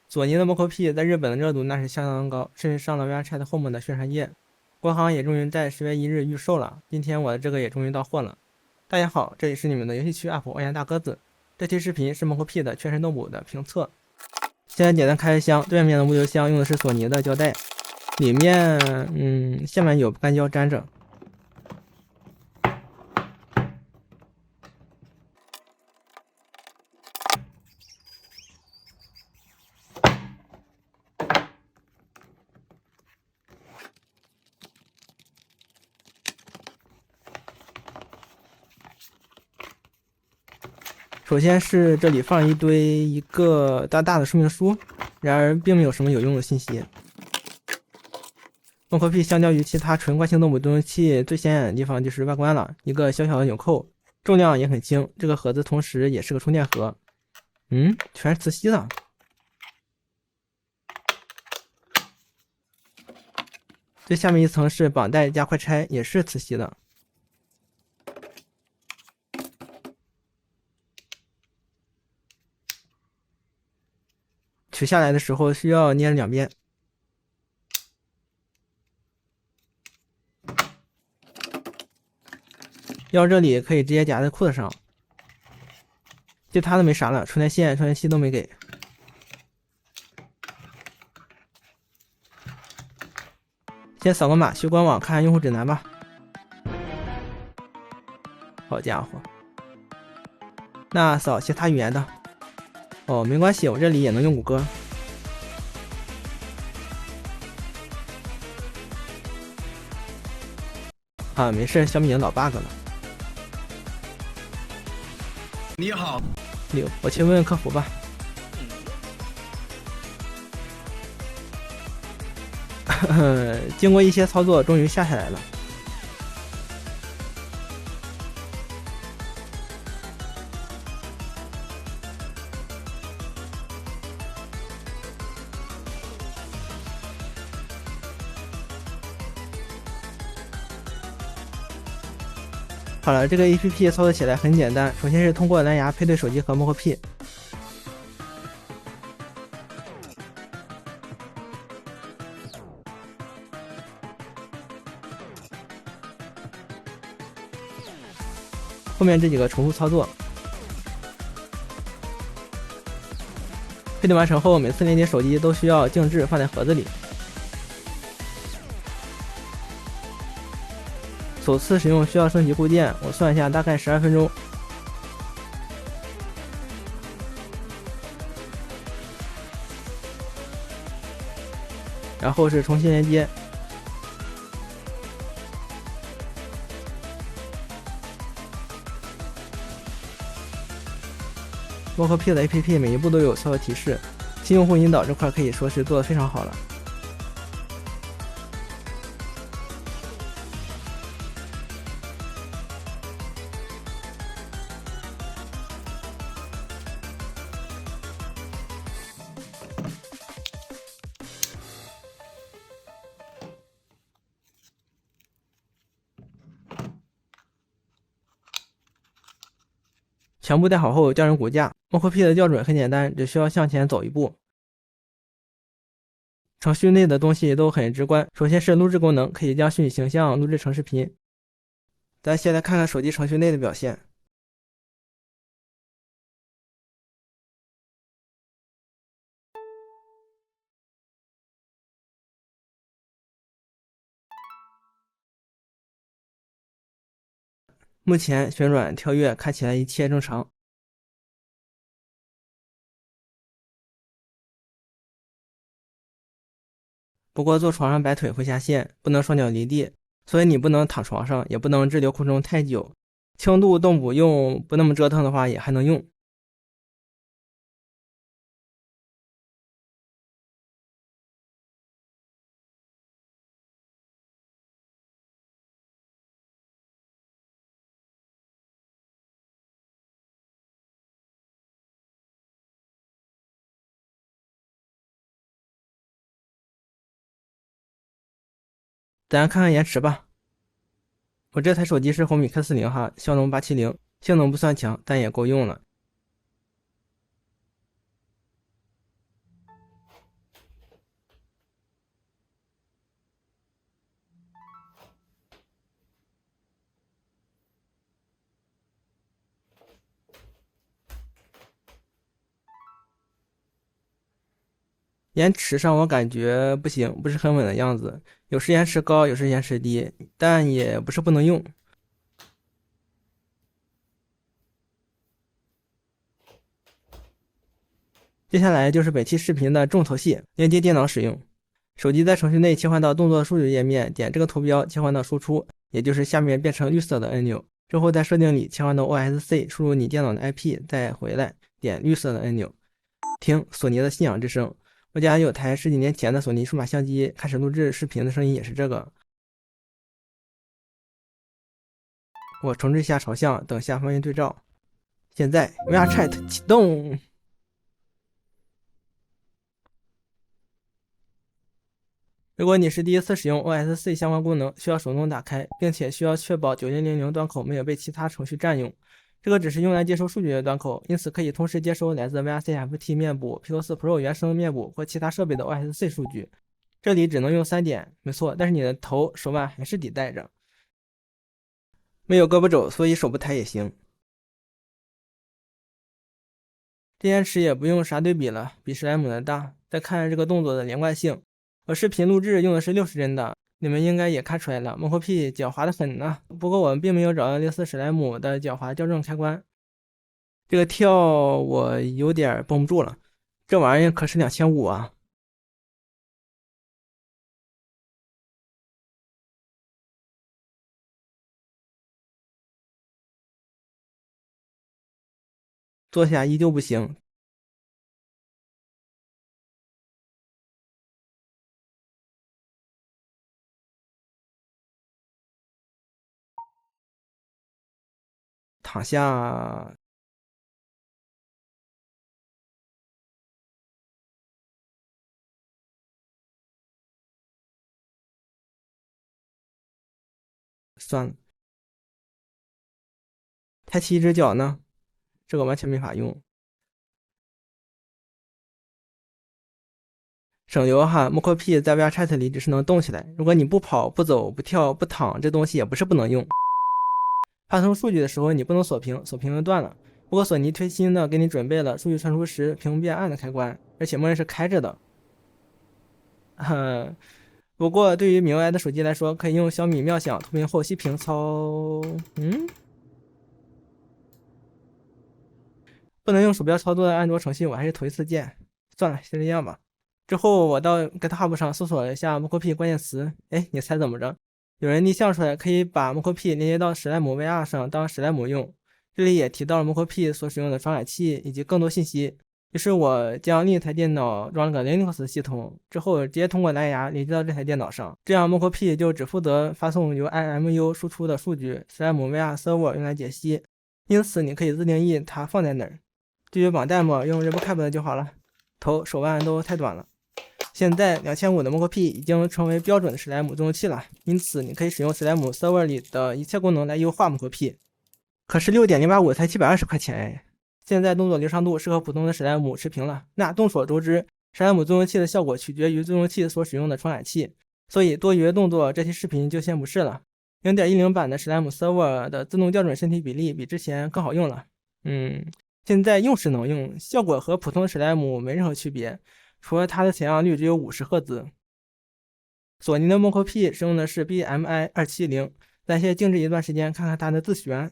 索尼的 Moco P 在日本的热度那是相当高，甚至上了 VRChat Home 的宣传页。国行也终于在10月1日预售了，今天我的这个也终于到货了。大家好，这里是你们的游戏区 UP 欧阳大鸽子。这期视频是 Moco P 的全身动补的评测。现在简单开开箱，对面的物流箱用的是索尼的胶带，里面下面有不干胶粘着。首先是这里放一个大大的说明书，然而并没有什么有用的信息。Moco P 相较于其他纯惯性动补动作器最显眼的地方就是外观了，一个小小的纽扣，重量也很轻。这个盒子同时也是个充电盒，全是磁吸的。最下面一层是绑带加快拆，也是磁吸的。取下来的时候需要捏两边。腰这里可以直接夹在裤子上，其他的没啥了，充电线、充电器都没给。先扫个码，去官网看看用户指南吧。好家伙，那扫其他语言的。哦，没关系，我这里也能用谷歌。啊，没事，小米的老 bug 了。你好，我去问问客服吧。经过一些操作，终于下来了。好了，这个 APP 操作起来很简单，首先是通过蓝牙配对手机和 Moco P。后面这几个重复操作。配对完成后，每次连接手机都需要静置放在盒子里。首次使用需要升级固件，我算一下，大概12分钟。然后是重新连接。Moco P 的 APP 每一步都有操作提示，新用户引导这块可以说是做得非常好了。全部带好后校正骨架。Moco P 的校准很简单，只需要向前走一步。程序内的东西都很直观，首先是录制功能，可以将虚拟形象录制成视频。咱先来看看手机程序内的表现。目前旋转跳跃看起来一切正常。不过坐床上摆腿会下线，不能双脚离地，所以你不能躺床上，也不能滞留空中太久。轻度动补用不那么折腾的话也还能用。咱看看延迟吧。我这台手机是红米 K40哈，骁龙870，性能不算强，但也够用了。延迟上我感觉不行，不是很稳的样子，有时延迟高，有时延迟低，但也不是不能用。接下来就是本期视频的重头戏，连接电脑使用。手机在程序内切换到动作数据页面，点这个图标切换到输出，也就是下面变成绿色的按钮。之后在设定里切换到 OSC， 输入你电脑的 IP， 再回来点绿色的按钮。听索尼的信仰之声。我家有台十几年前的索尼数码相机，开始录制视频的声音也是这个。我重置一下朝向，等下方便对照。现在 VRChat 启动。如果你是第一次使用 OSC 相关功能，需要手动打开，并且需要确保9000端口没有被其他程序占用。这个只是用来接收数据的端口，因此可以同时接收来自 VRCFT 面部、Pico 4 Pro 原生面部或其他设备的 OSC 数据。这里只能用3点，没错，但是你的头、手腕还是得带着。没有胳膊肘，所以手不抬也行。这延迟也不用啥对比了，比史莱姆的大。再看这个动作的连贯性。我视频录制用的是60帧的，你们应该也看出来了，MocoP 狡猾的很呢。不过我们并没有找到类似史莱姆的狡猾校正开关。这个跳我有点绷不住了，这玩意可是2500啊！坐下依旧不行。躺下。算了。抬起一只脚呢？这个完全没法用。省流哈，MocoP 在 VRChat 里只是能动起来，如果你不跑、不走、不跳、不躺，这东西也不是不能用。发送数据的时候你不能锁屏，锁屏就断了。不过索尼推新的给你准备了数据传输时屏幕变暗的开关，而且默认是开着的。不过对于MIUI 的手机来说，可以用小米妙享投屏后熄屏操。不能用鼠标操作的安卓程序我还是头一次见，算了，先这样吧。之后我到 GitHub 上搜索了一下 MocoP 关键词，哎，你猜怎么着？有人逆向出来可以把 MocoP 连接到史莱姆 VR 上当史莱姆用。这里也提到了 MocoP 所使用的传感器以及更多信息。于是我将另一台电脑装了个 Linux 系统，之后直接通过蓝牙连接到这台电脑上，这样 MocoP 就只负责发送由 IMU 输出的数据，史莱姆 VR Server 用来解析。因此你可以自定义它放在哪儿。至于绑带嘛，用 RibbonCap 的就好了。头、手腕都太短了。现在2500的 MocoP 已经成为标准的史莱姆自动器了，因此你可以使用史莱姆 Server 里的一切功能来优化 MocoP。可是6.085才720块钱哎！现在动作流畅度是和普通的史莱姆持平了。那众所周知，史莱姆自动器的效果取决于自动器所使用的传感器，所以多余的动作这期视频就先不试了。0.10版的史莱姆 Server 的自动校准身体比例比之前更好用了。现在用是能用，效果和普通的史莱姆没任何区别，除了它的采样率只有50赫兹。索尼的 MocoP 使用的是 BMI270，咱先静置一段时间，看看它的自旋。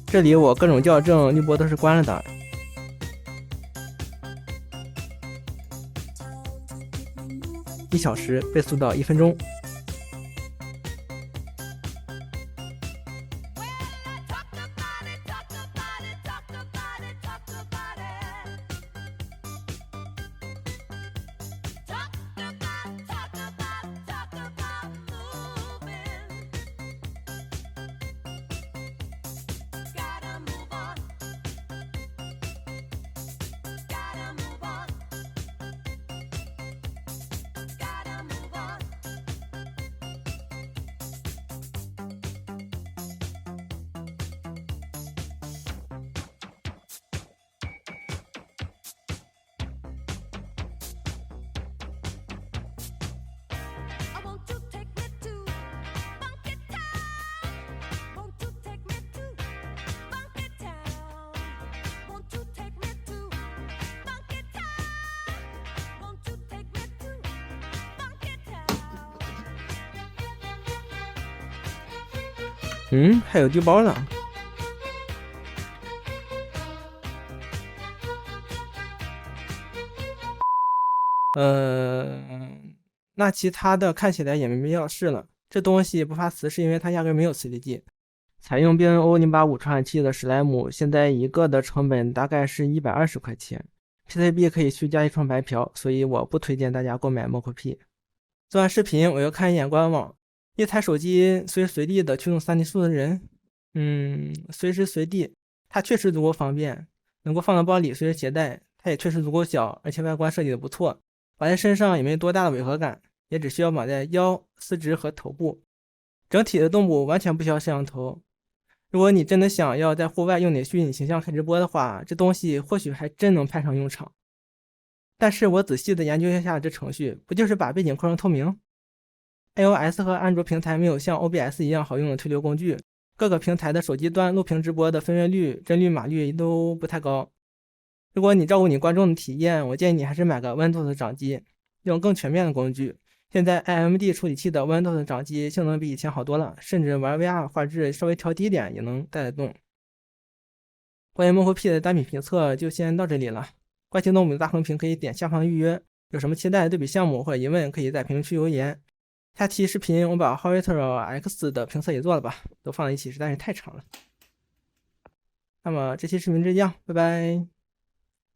这里我各种校正滤波都是关了的。1小时倍速到1分钟。还有丢包了。那其他的看起来也没必要试了。这东西不发磁是因为它压根没有磁力计。采用 BNO 085传感器的史莱姆，现在一个的成本大概是120块钱。PCB 可以去加一层白嫖，所以我不推荐大家购买 MOCP。做完视频，我又看一眼官网。一台手机随时随地的驱动 3D 数字人，随时随地，它确实足够方便，能够放到包里随时携带。它也确实足够小，而且外观设计的不错，绑在身上也没多大的违和感，也只需要绑在腰、四肢和头部。整体的动捕完全不需要摄像头。如果你真的想要在户外用你的虚拟形象开直播的话，这东西或许还真能派上用场。但是我仔细的研究一下这程序，不就是把背景扩成透明？iOS 和安卓平台没有像 OBS 一样好用的推流工具，各个平台的手机端录屏直播的分辨率、帧率、码率都不太高。如果你照顾你观众的体验，我建议你还是买个 Windows 掌机，用更全面的工具。现在 AMD 处理器的 Windows 掌机性能比以前好多了，甚至玩 VR 画质稍微调低点也能带得动。关于 MOCP 的单品评测就先到这里了。关心动物的大横屏可以点下方预约，有什么期待对比项目或者疑问可以在评论区留言。下期视频我把 Howitzer X 的评测也做了吧，都放在一起实在是太长了。那么这期视频就这样，拜拜。